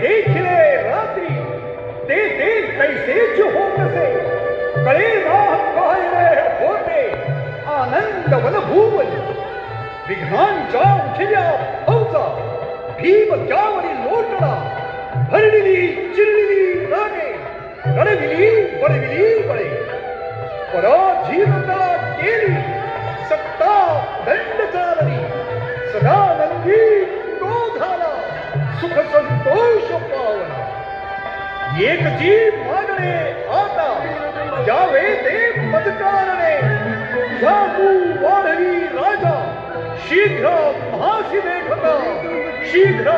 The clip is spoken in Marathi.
देखिले रात्री ते कैसेच होत असे कळे ना काय होते आनंद वन भूवल विघ्नांच्या उठल्या फौजा भीम त्यावरी लोटला भरविली चिरविली रागे रडविली बळविली बळे पराधीनता केली सत्ता दंड चालली सदानंदी तो झाला सुख संतोष पावला एकची मागणे आता यावे ते पदकारणे जाऊ वाढवी राजा शीघ्र महासी देखता शीघ्र